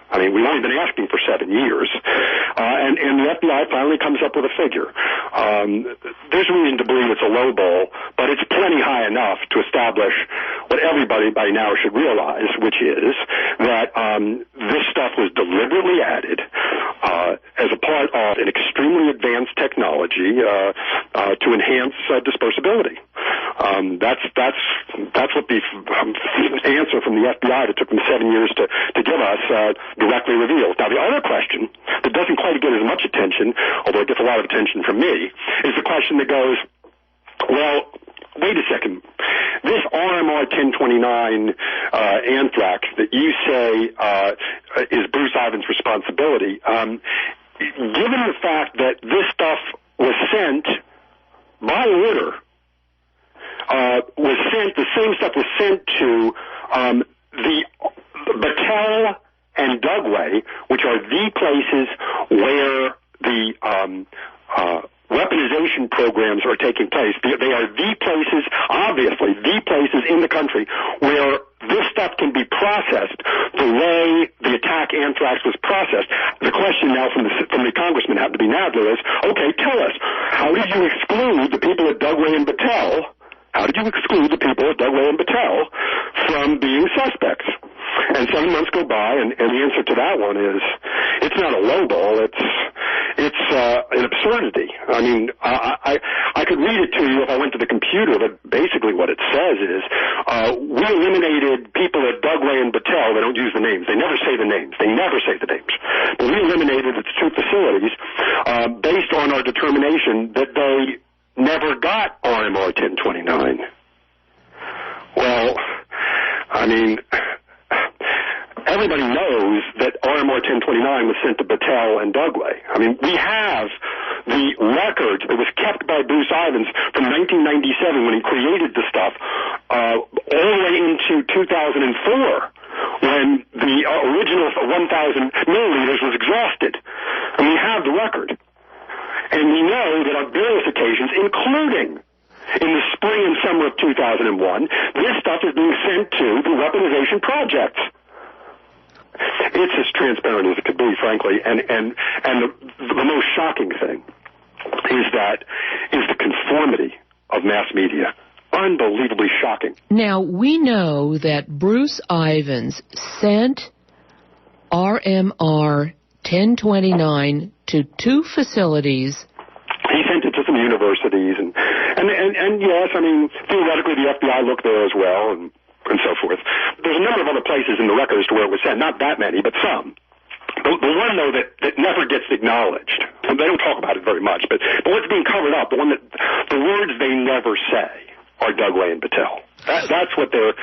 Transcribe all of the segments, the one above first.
I mean, we've only been asking for 7 years. And the FBI finally comes up with a figure. There's reason to believe it's a low ball, but it's plenty high enough to establish what everybody by now should realize, which is that this stuff was deliberately added as a part of an extremely advanced technology to enhance dispersibility. That's what the answer from the FBI that took them 7 years to give us directly reveals. Now, the other question that doesn't quite get as much attention, although it gets a lot of attention from me, is the question that goes, well, wait a second. This RMR 1029 Anthrax that you say is Bruce Ivins' responsibility, given the fact that this stuff was sent by order, the same stuff was sent to the Battelle and Dugway, which are the places where the weaponization programs are taking place. They are the places, obviously, the places in the country where this stuff can be processed the way the attack Anthrax was processed. The question now from the congressman happened to be Nadler is, okay, tell us, how did you exclude the people at Dugway and Battelle? How did you exclude the people at Dugway and Battelle from being suspects? And 7 months go by, and the answer to that one is, it's not a lowball, it's an absurdity. I mean, I could read it to you if I went to the computer, but basically what it says is, we eliminated people at Dugway and Battelle. They don't use the names. They never say the names. They never say the names. But we eliminated its two facilities based on our determination that they never got RMR 1029. Well, I mean, everybody knows that RMR 1029 was sent to Battelle and Dugway. I mean, we have the record that was kept by Bruce Ivins from 1997 when he created the stuff all the way into 2004 when the original 1,000 milliliters was exhausted. And we have the record. And we know that on various occasions, including in the spring and summer of 2001, this stuff is being sent to the weaponization projects. It's as transparent as it could be, frankly, and the most shocking thing is the conformity of mass media. Unbelievably shocking. Now, we know that Bruce Ivins sent RMR 1029 to two facilities. He sent it to some universities, and yes, I mean, theoretically the FBI looked there as well, and so forth. There's a number of other places in the record as to where it was sent. Not that many, but some. The one, though, that never gets acknowledged, they don't talk about it very much, but what's being covered up, the words they never say are Dugway and Battelle. That's what they're,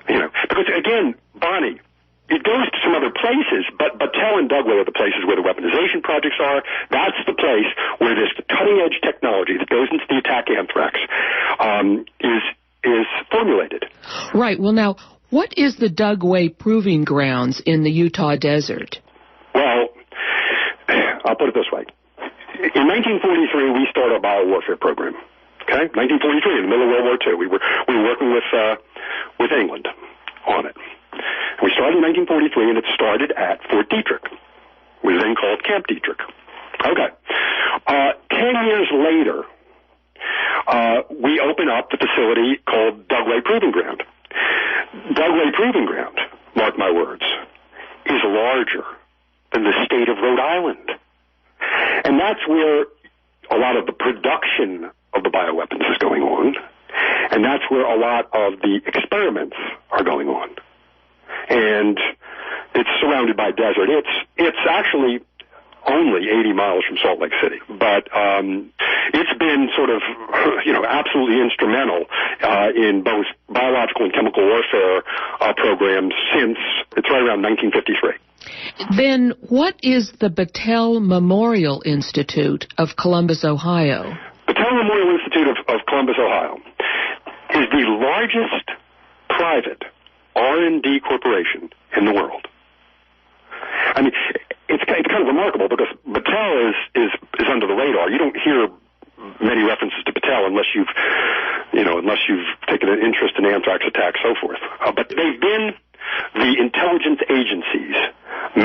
because, again, Bonnie, it goes to some other places, but Battelle and Dugway are the places where the weaponization projects are. That's the place where this cutting-edge technology that goes into the attack Anthrax is formulated. Right. Well, now, what is the Dugway Proving Grounds in the Utah desert? Well, I'll put it this way. In 1943, we started a biowarfare program. Okay? 1943, in the middle of World War II. We were working with England on it. We started in 1943, and it started at Fort Detrick. It was then called Camp Detrick. Okay. 10 years later, we open up the facility called Dugway Proving Ground. Dugway Proving Ground, mark my words, is larger than the state of Rhode Island. And that's where a lot of the production of the bioweapons is going on. And that's where a lot of the experiments are going on. And it's surrounded by desert. It's actually only 80 miles from Salt Lake City, but it's been sort of, absolutely instrumental in both biological and chemical warfare programs since it's right around 1953. Then what is the Battelle Memorial Institute of Columbus, Ohio? Battelle Memorial Institute of Columbus, Ohio is the largest private R&D corporation in the world. I mean, it's kind of remarkable because Battelle is under the radar. You don't hear many references to Battelle unless you've taken an interest in anthrax attacks, so forth. But they've been the intelligence agency's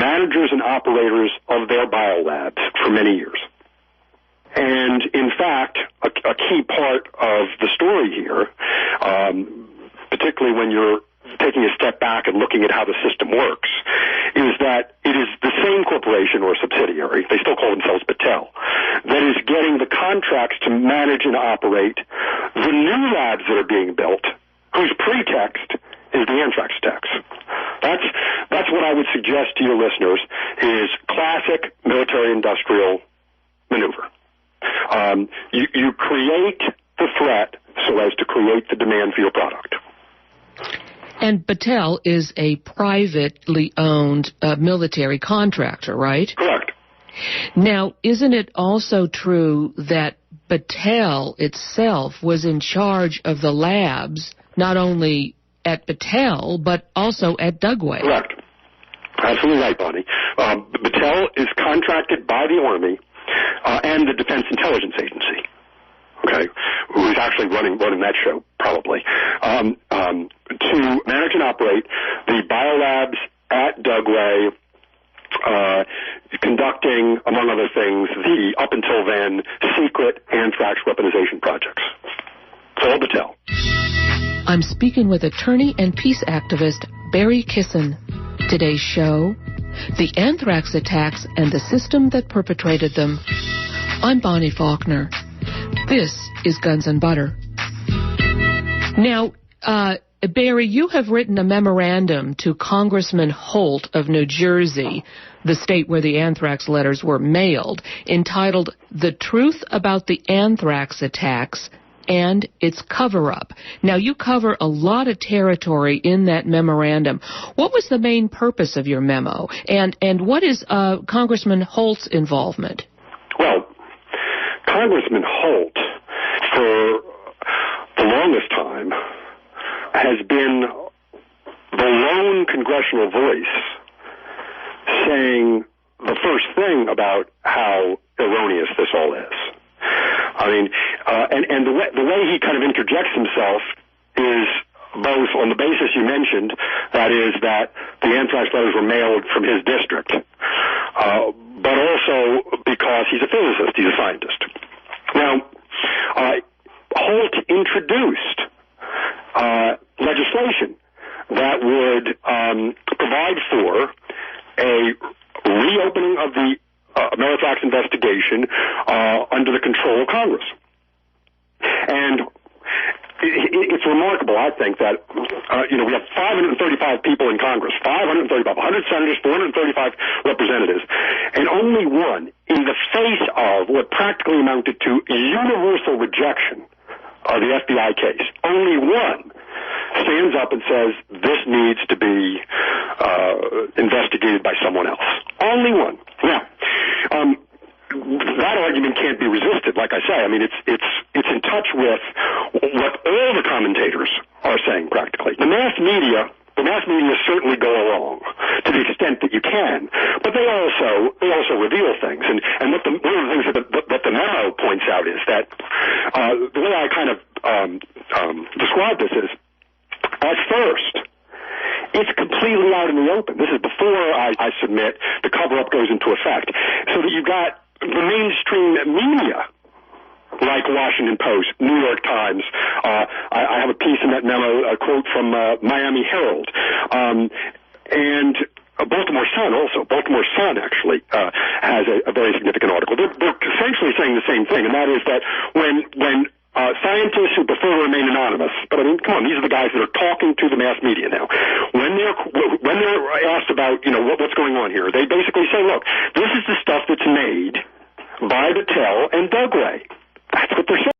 managers and operators of their biolabs for many years. And, in fact, a key part of the story here, particularly when you're taking a step back and looking at how the system works, is that it is the same corporation or subsidiary, they still call themselves Battelle, that is getting the contracts to manage and operate the new labs that are being built, whose pretext is the Anthrax attacks. That's what I would suggest to your listeners is classic military-industrial maneuver. You create the threat so as to create the demand for your product. And Battelle is a privately owned military contractor, right? Correct. Now, isn't it also true that Battelle itself was in charge of the labs, not only at Battelle, but also at Dugway? Correct. Absolutely right, Bonnie. Battelle is contracted by the Army and the Defense Intelligence Agency, okay, who is actually running that show, probably, to manage and operate the biolabs at Dugway, conducting, among other things, the, up until then, secret anthrax weaponization projects. It's all Battelle. I'm speaking with attorney and peace activist Barry Kissin. Today's show, the anthrax attacks and the system that perpetrated them. I'm Bonnie Faulkner. This is Guns and Butter. Now, Barry, you have written a memorandum to Congressman Holt of New Jersey, the state where the anthrax letters were mailed, entitled "The Truth About the Anthrax Attacks and Its Cover-Up." Now, you cover a lot of territory in that memorandum. What was the main purpose of your memo, and what is Congressman Holt's involvement? Well, Congressman Holt, for the longest time, has been the lone congressional voice saying the first thing about how erroneous this all is. I mean, and the way he kind of interjects himself is both on the basis you mentioned, that is that the anthrax letters were mailed from his district, but also because he's a physicist, he's a scientist. Now, Holt introduced legislation that would provide for a reopening of the Amerithrax investigation under the control of Congress. And it's remarkable, I think, that, we have 535 people in Congress, 100 senators, 435 representatives, and only one, in the face of what practically amounted to universal rejection of the FBI case, only one stands up and says this needs to be investigated by someone else. Only one. Now, that argument can't be resisted. Like I say, I mean, it's in touch with what all the commentators are saying practically. The mass media certainly go along to the extent that you can, but they also reveal things. And one of the things that the memo points out is that the way I kind of describe this is, at first, it's completely out in the open. This is before I submit the cover-up goes into effect, so that you've got the mainstream media, like Washington Post, New York Times. I have a piece in that memo, a quote from Miami Herald, and Baltimore Sun also. Baltimore Sun actually has a very significant article. They're essentially saying the same thing, and that is that when scientists who prefer to remain anonymous, but I mean, come on, these are the guys that are talking to the mass media now. When they're asked about, what's going on here, they basically say, look, this is the stuff that's made by Battelle and Dugway. That's what they're saying.